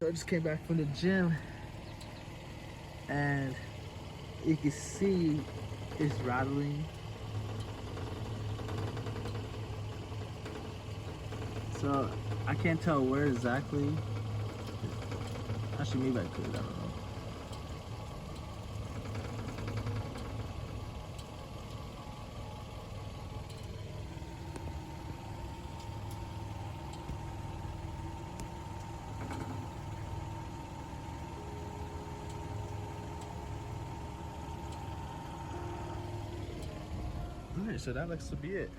So I just came back from the gym and you can see it's rattling. So I can't tell where exactly. Actually, maybe I could, I don't know. Alright, so that looks to be it.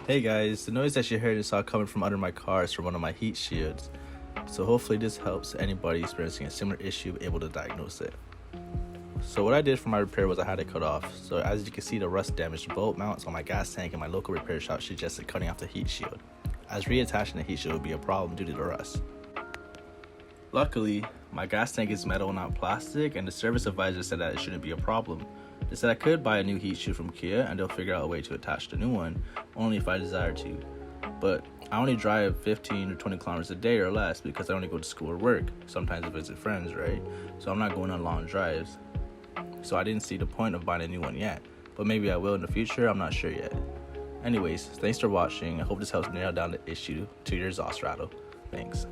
Hey guys, the noise that you heard is all coming from under my car is from one of my heat shields. So hopefully this helps anybody experiencing a similar issue able to diagnose it. So what I did for my repair was I had it cut off. So as you can see, the rust damaged bolt mounts on my gas tank, and my local repair shop suggested cutting off the heat shield, as reattaching the heat shield would be a problem due to the rust. Luckily, my gas tank is metal and not plastic, and the service advisor said that it shouldn't be a problem. They said I could buy a new heat shield from Kia and they'll figure out a way to attach the new one, only if I desire to. But I only drive 15 or 20 kilometers a day or less because I only go to school or work, sometimes I visit friends, right? So I'm not going on long drives. So I didn't see the point of buying a new one yet, but maybe I will in the future, I'm not sure yet. Anyways, thanks for watching. I hope this helps nail down the issue to your exhaust rattle. Thanks.